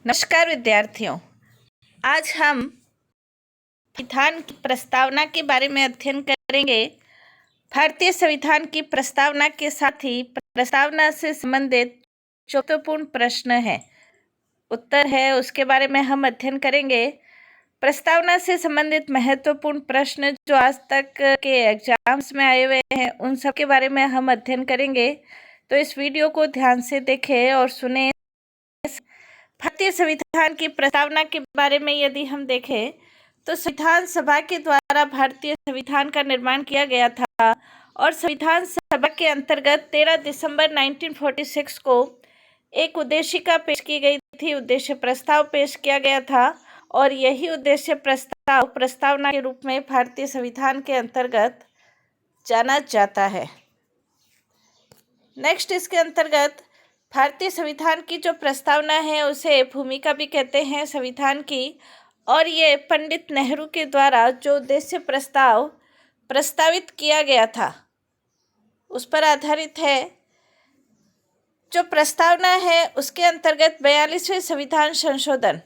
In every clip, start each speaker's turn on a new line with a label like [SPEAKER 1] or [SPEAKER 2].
[SPEAKER 1] नमस्कार विद्यार्थियों। आज हम संविधान की प्रस्तावना के बारे में अध्ययन करेंगे। भारतीय संविधान की प्रस्तावना के साथ ही प्रस्तावना से संबंधित जो महत्वपूर्ण प्रश्न है उत्तर है उसके बारे में हम अध्ययन करेंगे। प्रस्तावना से संबंधित महत्वपूर्ण प्रश्न जो आज तक के एग्जाम्स में आए हुए हैं उन सब के बारे में हम अध्ययन करेंगे। तो इस वीडियो को ध्यान से देखें और सुने। भारतीय संविधान की प्रस्तावना के बारे में यदि हम देखें तो संविधान सभा के द्वारा भारतीय संविधान का निर्माण किया गया था और संविधान सभा के अंतर्गत 13 दिसंबर 1946 को एक उद्देशिका पेश की गई थी, उद्देश्य प्रस्ताव पेश किया गया था और यही उद्देश्य प्रस्ताव प्रस्तावना के रूप में भारतीय संविधान के अंतर्गत जाना जाता है। नेक्स्ट, इसके अंतर्गत भारतीय संविधान की जो प्रस्तावना है उसे भूमिका भी कहते हैं संविधान की, और ये पंडित नेहरू के द्वारा जो उद्देश्य प्रस्ताव प्रस्तावित किया गया था उस पर आधारित है। जो प्रस्तावना है उसके अंतर्गत 42वें संविधान संशोधन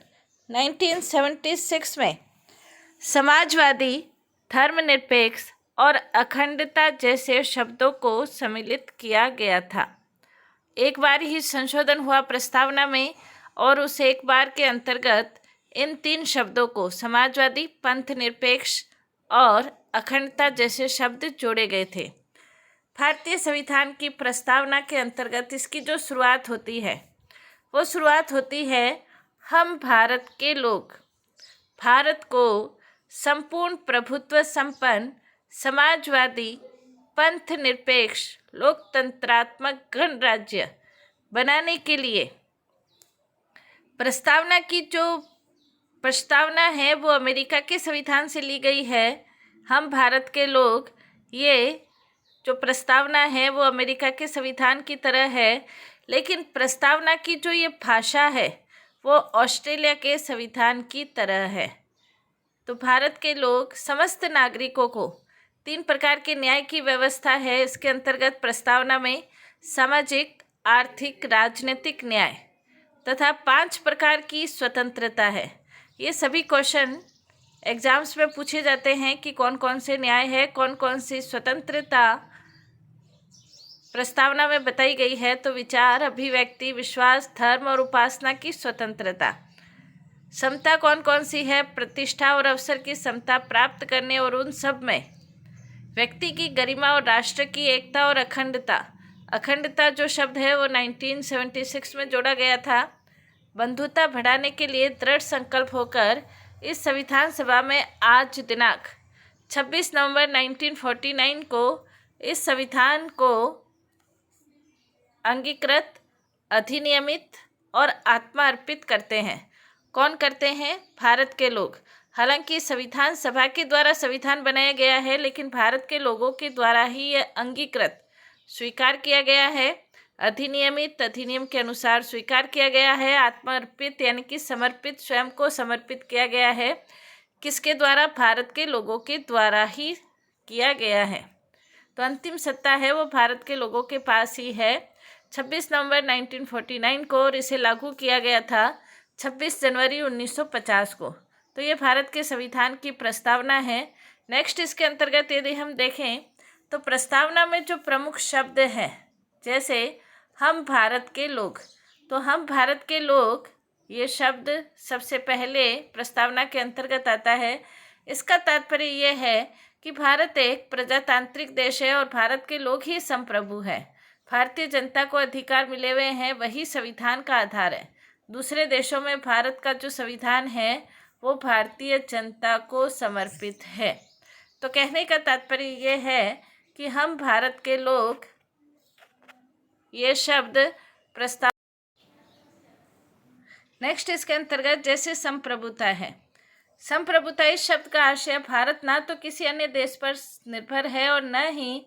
[SPEAKER 1] 1976 में समाजवादी, धर्मनिरपेक्ष और अखंडता जैसे शब्दों को सम्मिलित किया गया था। एक बार ही संशोधन हुआ प्रस्तावना में और उस एक बार के अंतर्गत इन तीन शब्दों को समाजवादी, पंथ निरपेक्ष और अखंडता जैसे शब्द जोड़े गए थे। भारतीय संविधान की प्रस्तावना के अंतर्गत इसकी जो शुरुआत होती है वो शुरुआत होती है हम भारत के लोग भारत को संपूर्ण प्रभुत्व संपन्न, समाजवादी, पंथ निरपेक्ष, लोकतंत्रात्मक गणराज्य बनाने के लिए प्रस्तावना की जो प्रस्तावना है वो अमेरिका के संविधान से ली गई है। हम भारत के लोग, ये जो प्रस्तावना है वो अमेरिका के संविधान की तरह है, लेकिन प्रस्तावना की जो ये भाषा है वो ऑस्ट्रेलिया के संविधान की तरह है। तो भारत के लोग समस्त नागरिकों को 3 प्रकार के न्याय की व्यवस्था है। इसके अंतर्गत प्रस्तावना में सामाजिक, आर्थिक, राजनीतिक न्याय तथा 5 प्रकार की स्वतंत्रता है। ये सभी क्वेश्चन एग्जाम्स में पूछे जाते हैं कि कौन कौन से न्याय है, कौन कौन सी स्वतंत्रता प्रस्तावना में बताई गई है। तो विचार, अभिव्यक्ति, विश्वास, धर्म और उपासना की स्वतंत्रता। समता कौन कौन सी है? प्रतिष्ठा और अवसर की समता प्राप्त करने और उन सब में व्यक्ति की गरिमा और राष्ट्र की एकता और अखंडता। अखंडता जो शब्द है वो 1976 में जोड़ा गया था। बंधुता बढ़ाने के लिए दृढ़ संकल्प होकर इस संविधान सभा में आज दिनांक 26 नवंबर 1949 को इस संविधान को अंगीकृत, अधिनियमित और आत्मा अर्पित करते हैं। कौन करते हैं? भारत के लोग। हालांकि संविधान सभा के द्वारा संविधान बनाया गया है, लेकिन भारत के लोगों के द्वारा ही यह अंगीकृत, स्वीकार किया गया है। अधिनियमित, अधिनियम के अनुसार स्वीकार किया गया है। आत्मार्पित यानी कि समर्पित, स्वयं को समर्पित किया गया है। किसके द्वारा? भारत के लोगों के द्वारा ही किया गया है। तो अंतिम सत्ता है वो भारत के लोगों के पास ही है। 26 नवंबर 1949 को और इसे लागू किया गया था 26 जनवरी 1950 को। तो ये भारत के संविधान की प्रस्तावना है। नेक्स्ट, इसके अंतर्गत यदि हम देखें तो प्रस्तावना में जो प्रमुख शब्द हैं, जैसे हम भारत के लोग, तो हम भारत के लोग ये शब्द सबसे पहले प्रस्तावना के अंतर्गत आता है। इसका तात्पर्य ये है कि भारत एक प्रजातांत्रिक देश है और भारत के लोग ही संप्रभु हैं। भारतीय जनता को अधिकार मिले हुए हैं, वही संविधान का आधार है। दूसरे देशों में भारत का जो संविधान है वो भारतीय जनता को समर्पित है। तो कहने का तात्पर्य ये है कि हम भारत के लोग, ये शब्द प्रस्ताव। नेक्स्ट, इसके अंतर्गत जैसे संप्रभुता है। संप्रभुता इस शब्द का आशय भारत ना तो किसी अन्य देश पर निर्भर है और न ही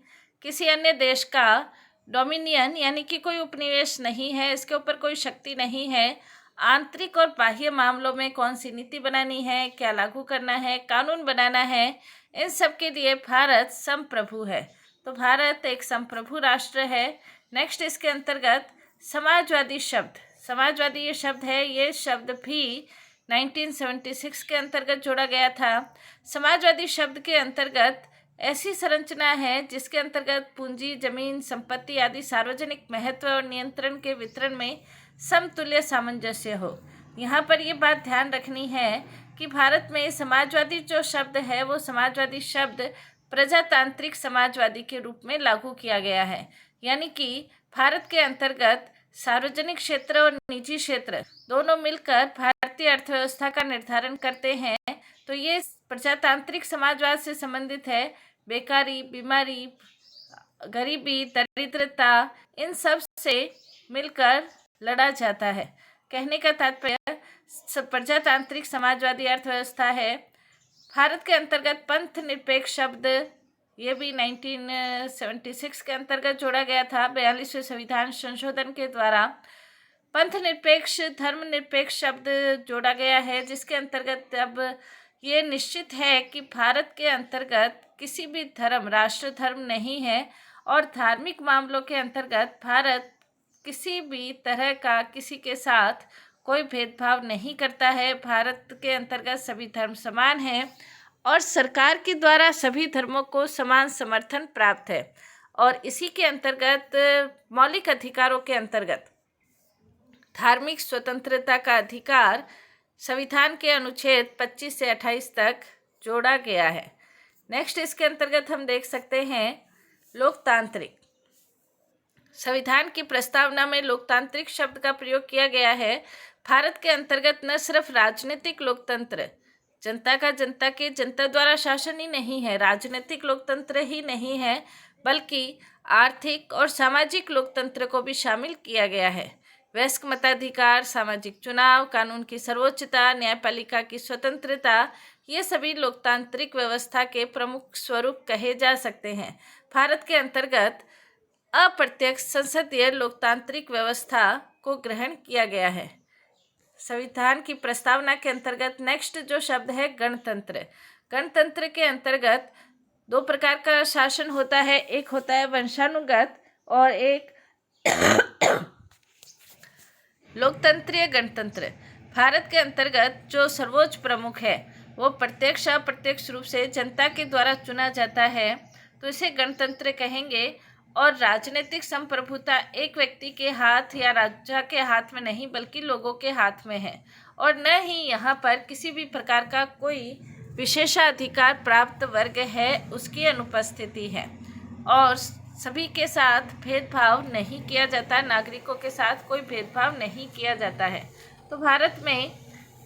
[SPEAKER 1] किसी अन्य देश का डोमिनियन यानी कि कोई उपनिवेश नहीं है, इसके ऊपर कोई शक्ति नहीं है। आंतरिक और बाह्य मामलों में कौन सी नीति बनानी है, क्या लागू करना है, कानून बनाना है, इन सब के लिए भारत संप्रभु है। तो भारत एक संप्रभु राष्ट्र है। नेक्स्ट, इसके अंतर्गत समाजवादी शब्द। समाजवादी ये शब्द है, ये शब्द भी 1976 के अंतर्गत जोड़ा गया था। समाजवादी शब्द के अंतर्गत ऐसी संरचना है जिसके अंतर्गत पूंजी, जमीन, संपत्ति आदि सार्वजनिक महत्व और नियंत्रण के वितरण में समतुल्य सामंजस्य हो। यहाँ पर ये बात ध्यान रखनी है कि भारत में समाजवादी जो शब्द है वो समाजवादी शब्द प्रजातांत्रिक समाजवादी के रूप में लागू किया गया है। यानी कि भारत के अंतर्गत सार्वजनिक क्षेत्र और निजी क्षेत्र दोनों मिलकर भारतीय अर्थव्यवस्था का निर्धारण करते हैं। तो ये प्रजातांत्रिक समाजवाद से संबंधित है। बेकारी, बीमारी, गरीबी, दरिद्रता, इन सब से मिलकर लड़ा जाता है। कहने का तात्पर्य प्रजातांत्रिक समाजवादी अर्थव्यवस्था है। भारत के अंतर्गत पंथ निरपेक्ष शब्द ये भी 1976 के अंतर्गत जोड़ा गया था 42वें संविधान संशोधन के द्वारा। पंथ निरपेक्ष, धर्म निरपेक्ष शब्द जोड़ा गया है, जिसके अंतर्गत अब ये निश्चित है कि भारत के अंतर्गत किसी भी धर्म राष्ट्र धर्म नहीं है और धार्मिक मामलों के अंतर्गत भारत किसी भी तरह का किसी के साथ कोई भेदभाव नहीं करता है। भारत के अंतर्गत सभी धर्म समान हैं और सरकार के द्वारा सभी धर्मों को समान समर्थन प्राप्त है। और इसी के अंतर्गत मौलिक अधिकारों के अंतर्गत धार्मिक स्वतंत्रता का अधिकार संविधान के अनुच्छेद 25 से 28 तक जोड़ा गया है। नेक्स्ट इसके अंतर्गत हम देख सकते हैं लोकतांत्रिक। संविधान की प्रस्तावना में लोकतांत्रिक शब्द का प्रयोग किया गया है। भारत के अंतर्गत न सिर्फ राजनीतिक लोकतंत्र, जनता का जनता के जनता द्वारा शासन ही नहीं है, राजनीतिक लोकतंत्र ही नहीं है, बल्कि आर्थिक और सामाजिक लोकतंत्र को भी शामिल किया गया है। वयस्क मताधिकार, सामाजिक चुनाव, कानून की सर्वोच्चता, न्यायपालिका की स्वतंत्रता, ये सभी लोकतांत्रिक व्यवस्था के प्रमुख स्वरूप कहे जा सकते हैं। भारत के अंतर्गत अप्रत्यक्ष संसदीय लोकतांत्रिक व्यवस्था को ग्रहण किया गया है। संविधान की प्रस्तावना के अंतर्गत नेक्स्ट जो शब्द है गणतंत्र। गणतंत्र के अंतर्गत दो प्रकार का शासन होता है, एक होता है वंशानुगत और एक लोकतंत्रीय गणतंत्र। भारत के अंतर्गत जो सर्वोच्च प्रमुख है वो प्रत्यक्ष अप्रत्यक्ष रूप से जनता के द्वारा चुना जाता है, तो इसे गणतंत्र कहेंगे। और राजनीतिक संप्रभुता एक व्यक्ति के हाथ या राज्य के हाथ में नहीं बल्कि लोगों के हाथ में है और न ही यहाँ पर किसी भी प्रकार का कोई विशेषाधिकार प्राप्त वर्ग है उसकी अनुपस्थिति है और सभी के साथ भेदभाव नहीं किया जाता, नागरिकों के साथ कोई भेदभाव नहीं किया जाता है। तो भारत में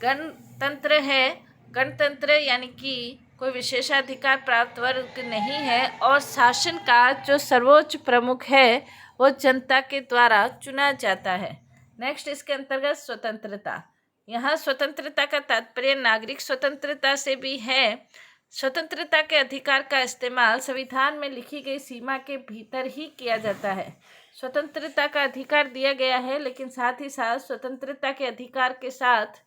[SPEAKER 1] गणतंत्र है। गणतंत्र यानी कि कोई विशेषाधिकार प्राप्त वर्ग नहीं है और शासन का जो सर्वोच्च प्रमुख है वो जनता के द्वारा चुना जाता है। नेक्स्ट इसके अंतर्गत स्वतंत्रता। यहाँ स्वतंत्रता का तात्पर्य नागरिक स्वतंत्रता से भी है। स्वतंत्रता के अधिकार का इस्तेमाल संविधान में लिखी गई सीमा के भीतर ही किया जाता है। स्वतंत्रता का अधिकार दिया गया है, लेकिन साथ ही साथ स्वतंत्रता के अधिकार के साथ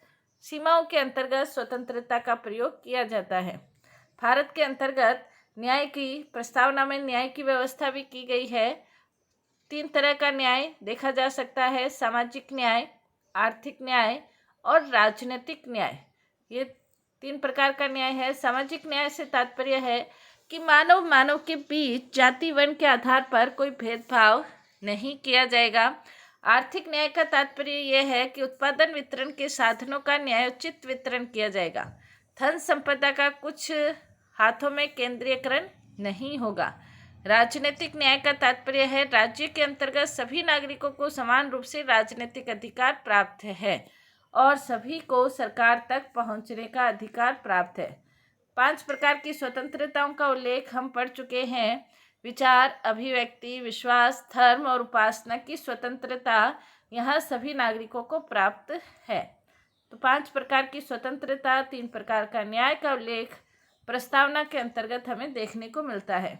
[SPEAKER 1] सीमाओं के अंतर्गत स्वतंत्रता का प्रयोग किया जाता है। भारत के अंतर्गत न्याय की प्रस्तावना में न्याय की व्यवस्था भी की गई है। 3 तरह का न्याय देखा जा सकता है, सामाजिक न्याय, आर्थिक न्याय और राजनीतिक न्याय। ये 3 प्रकार का न्याय है। सामाजिक न्याय से तात्पर्य है कि मानव के बीच जाति वर्ण के आधार पर कोई भेदभाव नहीं किया जाएगा। आर्थिक न्याय का तात्पर्य यह है कि उत्पादन वितरण के साधनों का न्यायोचित वितरण किया जाएगा। धन संपदा का कुछ हाथों में केंद्रीयकरण नहीं होगा। राजनीतिक न्याय का तात्पर्य है राज्य के अंतर्गत सभी नागरिकों को समान रूप से राजनीतिक अधिकार प्राप्त है और सभी को सरकार तक पहुंचने का अधिकार प्राप्त है। 5 प्रकार की स्वतंत्रताओं का उल्लेख हम पढ़ चुके हैं। विचार, अभिव्यक्ति, विश्वास, धर्म और उपासना की स्वतंत्रता यहाँ सभी नागरिकों को प्राप्त है। तो 5 प्रकार की स्वतंत्रता, 3 प्रकार का न्याय का उल्लेख प्रस्तावना के अंतर्गत हमें देखने को मिलता है।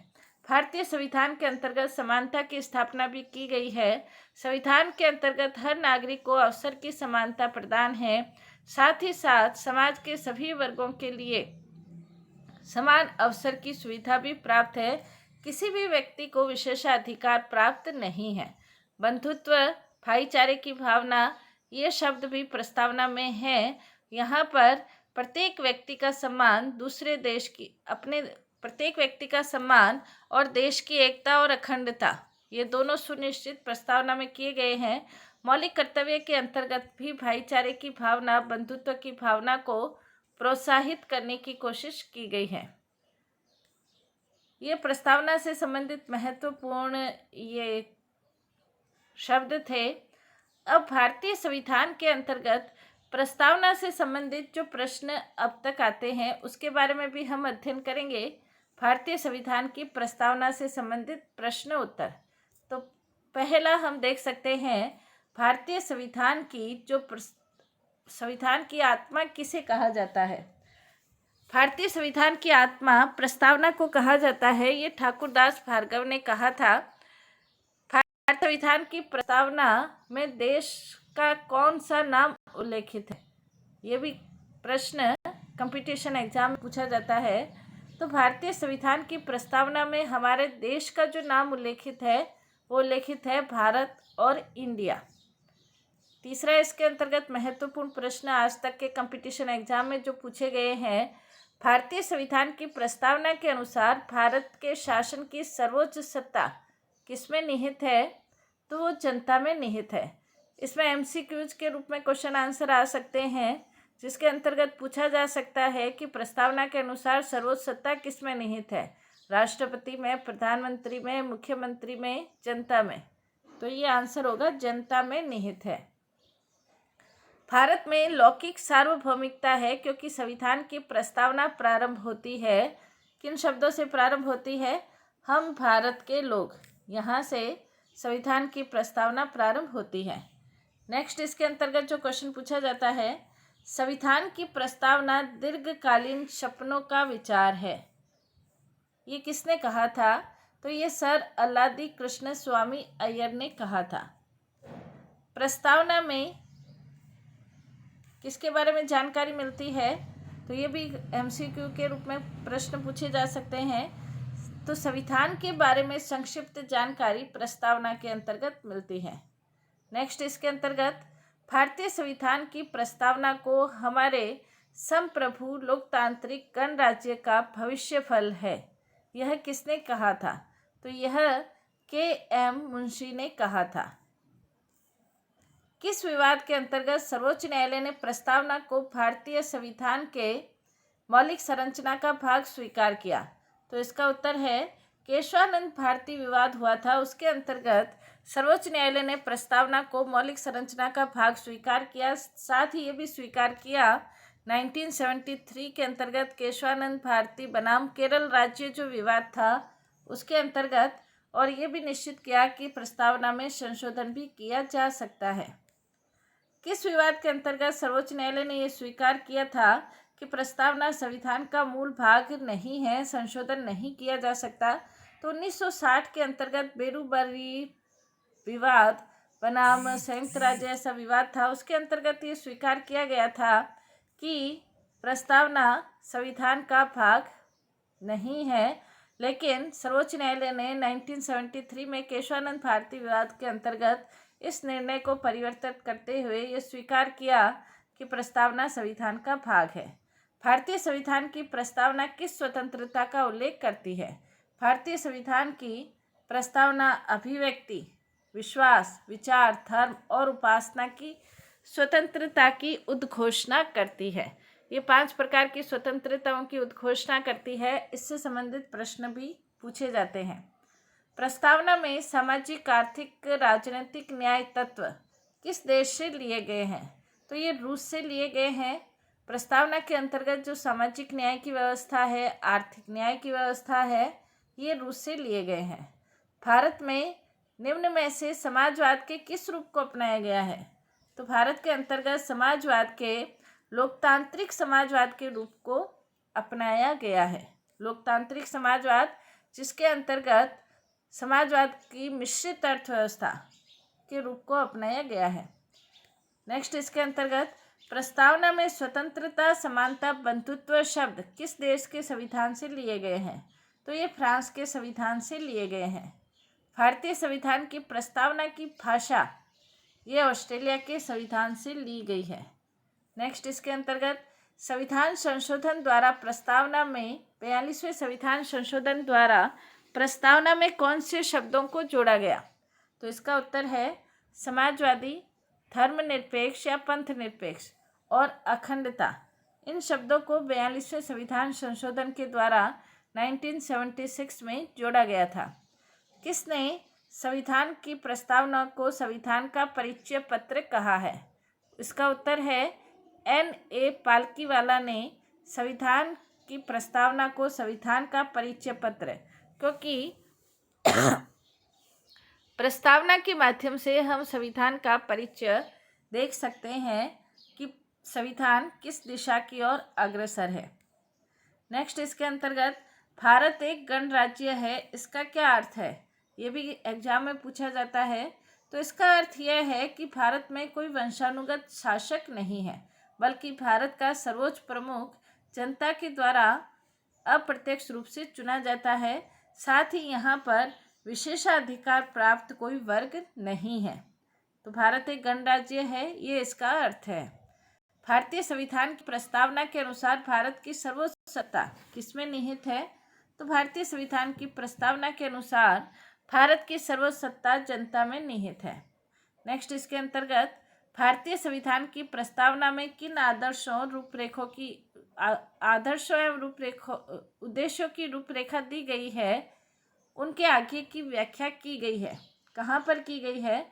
[SPEAKER 1] भारतीय संविधान के अंतर्गत समानता की स्थापना भी की गई है। संविधान के अंतर्गत हर नागरिक को अवसर की समानता प्रदान है। साथ ही साथ समाज के सभी वर्गों के लिए समान अवसर की सुविधा भी प्राप्त है। किसी भी व्यक्ति को विशेषाधिकार प्राप्त नहीं है। बंधुत्व, भाईचारे की भावना, ये शब्द भी प्रस्तावना में है। यहाँ पर प्रत्येक व्यक्ति का सम्मान, दूसरे देश की अपने प्रत्येक व्यक्ति का सम्मान और देश की एकता और अखंडता, ये दोनों सुनिश्चित प्रस्तावना में किए गए हैं। मौलिक कर्तव्य के अंतर्गत भी भाईचारे की भावना, बंधुत्व की भावना को प्रोत्साहित करने की कोशिश की गई है। ये प्रस्तावना से संबंधित महत्वपूर्ण ये शब्द थे। अब भारतीय संविधान के अंतर्गत प्रस्तावना से संबंधित जो प्रश्न अब तक आते हैं उसके बारे में भी हम अध्ययन करेंगे। भारतीय संविधान की प्रस्तावना से संबंधित प्रश्न उत्तर। तो पहला हम देख सकते हैं, भारतीय संविधान की संविधान की आत्मा किसे कहा जाता है। भारतीय संविधान की आत्मा प्रस्तावना को कहा जाता है। ये ठाकुरदास भार्गव ने कहा था। भारतीय संविधान की प्रस्तावना में देश का कौन सा नाम उल्लेखित है, ये भी प्रश्न कंपटीशन एग्जाम में पूछा जाता है। तो भारतीय संविधान की प्रस्तावना में हमारे देश का जो नाम उल्लेखित है वो उल्लेखित है भारत और इंडिया। तीसरा इसके अंतर्गत महत्वपूर्ण प्रश्न आज तक के कंपटीशन एग्जाम में जो पूछे गए हैं, भारतीय संविधान की प्रस्तावना के अनुसार भारत के शासन की सर्वोच्च सत्ता किसमें निहित है, तो वो जनता में निहित है। इसमें एमसीक्यूज के रूप में क्वेश्चन आंसर आ सकते हैं, जिसके अंतर्गत पूछा जा सकता है कि प्रस्तावना के अनुसार सर्वोच्च सत्ता किसमें निहित है, राष्ट्रपति में, प्रधानमंत्री में, मुख्यमंत्री में, जनता में। तो ये आंसर होगा जनता में निहित है। भारत में लौकिक सार्वभौमिकता है क्योंकि संविधान की प्रस्तावना प्रारंभ होती है, किन शब्दों से प्रारंभ होती है, हम भारत के लोग, यहाँ से संविधान की प्रस्तावना प्रारंभ होती है। नेक्स्ट इसके अंतर्गत जो क्वेश्चन पूछा जाता है, संविधान की प्रस्तावना दीर्घकालीन सपनों का विचार है, ये किसने कहा था, तो ये सर अल्लादी कृष्ण स्वामी अय्यर ने कहा था। प्रस्तावना में किसके बारे में जानकारी मिलती है, तो ये भी एमसीक्यू के रूप में प्रश्न पूछे जा सकते हैं। तो संविधान के बारे में संक्षिप्त जानकारी प्रस्तावना के अंतर्गत मिलती है। नेक्स्ट इसके अंतर्गत भारतीय संविधान की प्रस्तावना को हमारे संप्रभु लोकतांत्रिक गणराज्य का भविष्य फल है, यह किसने कहा था, तो यह के.एम. मुंशी ने कहा था। किस विवाद के अंतर्गत सर्वोच्च न्यायालय ने प्रस्तावना को भारतीय संविधान के मौलिक संरचना का भाग स्वीकार किया, तो इसका उत्तर है केशवानंद भारती विवाद हुआ था, उसके अंतर्गत सर्वोच्च न्यायालय ने प्रस्तावना को मौलिक संरचना का भाग स्वीकार किया। साथ ही ये भी स्वीकार किया 1973 के अंतर्गत केशवानंद भारती बनाम केरल राज्य जो विवाद था उसके अंतर्गत, और ये भी निश्चित किया कि प्रस्तावना में संशोधन भी किया जा सकता है। किस विवाद के अंतर्गत सर्वोच्च न्यायालय ने यह स्वीकार किया था कि प्रस्तावना संविधान का मूल भाग नहीं है, संशोधन नहीं किया जा सकता, तो 1960 के अंतर्गत बेरूबरी विवाद बनाम संयुक्त राज्य ऐसा विवाद था, उसके अंतर्गत ये स्वीकार किया गया था कि प्रस्तावना संविधान का भाग नहीं है। लेकिन सर्वोच्च न्यायालय ने 1973 में केशवानंद भारती विवाद के अंतर्गत इस निर्णय को परिवर्तित करते हुए ये स्वीकार किया कि प्रस्तावना संविधान का भाग है। भारतीय संविधान की प्रस्तावना किस स्वतंत्रता का उल्लेख करती है, भारतीय संविधान की प्रस्तावना अभिव्यक्ति, विश्वास, विचार, धर्म और उपासना की स्वतंत्रता की उद्घोषणा करती है। ये 5 प्रकार की स्वतंत्रताओं की उद्घोषणा करती है। इससे संबंधित प्रश्न भी पूछे जाते हैं। प्रस्तावना में सामाजिक, आर्थिक, राजनीतिक न्याय तत्व किस देश से लिए गए हैं, तो ये रूस से लिए गए हैं। प्रस्तावना के अंतर्गत जो सामाजिक न्याय की व्यवस्था है, आर्थिक न्याय की व्यवस्था है, ये रूस से लिए गए हैं। भारत में निम्न में से समाजवाद के किस रूप को अपनाया गया है, तो भारत के अंतर्गत समाजवाद के लोकतांत्रिक समाजवाद के रूप को अपनाया गया है। लोकतांत्रिक समाजवाद जिसके अंतर्गत समाजवाद की मिश्रित अर्थव्यवस्था के रूप को अपनाया गया है। नेक्स्ट इसके अंतर्गत प्रस्तावना में स्वतंत्रता, समानता, बंधुत्व शब्द किस देश के संविधान से लिए गए हैं, तो ये फ्रांस के संविधान से लिए गए हैं। भारतीय संविधान की प्रस्तावना की भाषा ये ऑस्ट्रेलिया के संविधान से ली गई है। नेक्स्ट इसके अंतर्गत संविधान संशोधन द्वारा प्रस्तावना में 42वें संविधान संशोधन द्वारा प्रस्तावना में कौन से शब्दों को जोड़ा गया? तो इसका उत्तर है समाजवादी, धर्मनिरपेक्ष या पंथ निरपेक्ष और अखंडता। इन शब्दों को 42वें संविधान संशोधन के द्वारा 1976 में जोड़ा गया था। किसने संविधान की प्रस्तावना को संविधान का परिचय पत्र कहा है? इसका उत्तर है N.A. पालकीवाला ने संविधान की प्रस्तावना को संविधान का परिचय पत्र, क्योंकि प्रस्तावना के माध्यम से हम संविधान का परिचय देख सकते हैं कि संविधान किस दिशा की ओर अग्रसर है। नेक्स्ट इसके अंतर्गत भारत एक गणराज्य है, इसका क्या अर्थ है? ये भी एग्जाम में पूछा जाता है। तो इसका अर्थ यह है कि भारत में कोई वंशानुगत शासक नहीं है, बल्कि भारत का सर्वोच्च प्रमुख जनता के द्वारा अप्रत्यक्ष रूप से चुना जाता है। साथ ही यहाँ पर विशेषाधिकार प्राप्त कोई वर्ग नहीं है। तो भारत एक गणराज्य है, ये इसका अर्थ है। भारतीय संविधान की प्रस्तावना के अनुसार भारत की सर्वोच्च सत्ता किसमें निहित है? तो भारतीय संविधान की प्रस्तावना के अनुसार भारत की सर्वोच्च सत्ता जनता में निहित है। नेक्स्ट इसके अंतर्गत भारतीय संविधान की प्रस्तावना में किन आदर्शों एवं उद्देश्यों की रूपरेखा दी गई है, उनके आगे की व्याख्या की गई है। कहाँ पर की गई है?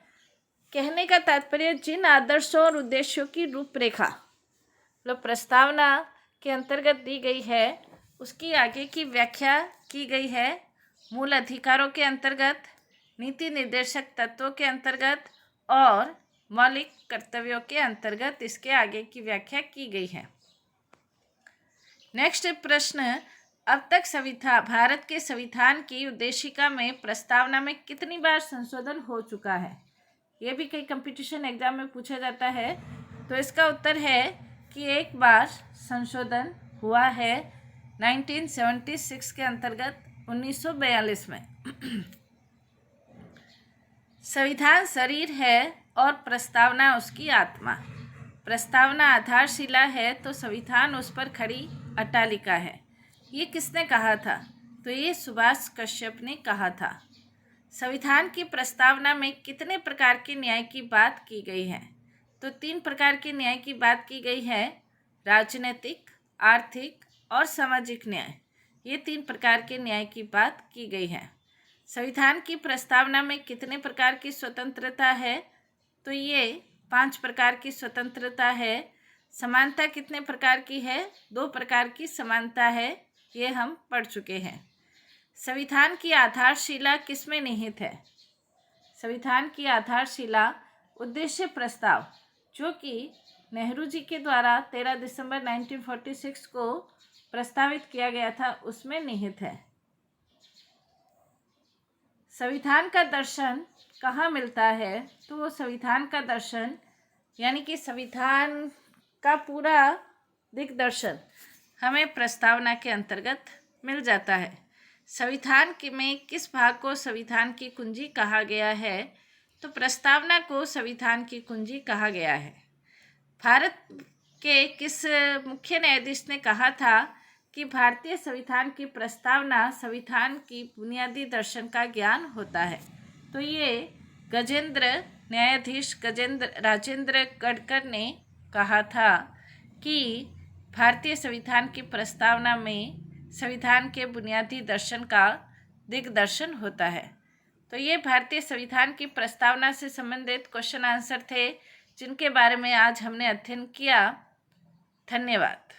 [SPEAKER 1] कहने का तात्पर्य जिन आदर्शों और उद्देश्यों की रूपरेखा प्रस्तावना के अंतर्गत दी गई है, उसकी आगे की व्याख्या की गई है। मूल अधिकारों के अंतर्गत, नीति निर्देशक तत्वों के अंतर्गत और मौलिक कर्तव्यों के अंतर्गत इसके आगे की व्याख्या की गई है। नेक्स्ट प्रश्न, अब तक भारत के संविधान की उद्देशिका में प्रस्तावना में कितनी बार संशोधन हो चुका है? ये भी कई कंपटीशन एग्जाम में पूछा जाता है। तो इसका उत्तर है कि एक बार संशोधन हुआ है 1976 के अंतर्गत 1942 में। संविधान शरीर है और प्रस्तावना उसकी आत्मा। प्रस्तावना आधारशिला है तो संविधान उस पर खड़ी अट्टालिका है। ये किसने कहा था? तो ये सुभाष कश्यप ने कहा था। संविधान की प्रस्तावना में कितने प्रकार के न्याय की बात की गई है? तो 3 प्रकार के न्याय की बात की गई है, राजनीतिक, आर्थिक और सामाजिक न्याय। ये 3 प्रकार के न्याय की बात की गई है। संविधान की प्रस्तावना में कितने प्रकार की स्वतंत्रता है? तो ये 5 प्रकार की स्वतंत्रता है। समानता कितने प्रकार की है? 2 प्रकार की समानता है, ये हम पढ़ चुके हैं। संविधान की आधारशिला किसमें निहित है? संविधान की आधारशिला उद्देश्य प्रस्ताव, जो कि नेहरू जी के द्वारा 13 दिसंबर 1946 को प्रस्तावित किया गया था, उसमें निहित है। संविधान का दर्शन कहाँ मिलता है? तो वो संविधान का दर्शन यानी कि संविधान का पूरा दिग्दर्शन हमें प्रस्तावना के अंतर्गत मिल जाता है। संविधान में किस भाग को संविधान की कुंजी कहा गया है? तो प्रस्तावना को संविधान की कुंजी कहा गया है। भारत के किस मुख्य न्यायाधीश ने कहा था कि भारतीय संविधान की प्रस्तावना संविधान की बुनियादी दर्शन का ज्ञान होता है? तो ये न्यायाधीश राजेंद्र गडकर ने कहा था कि भारतीय संविधान की प्रस्तावना में संविधान के बुनियादी दर्शन का दिग्दर्शन होता है। तो ये भारतीय संविधान की प्रस्तावना से संबंधित क्वेश्चन आंसर थे, जिनके बारे में आज हमने अध्ययन किया। धन्यवाद।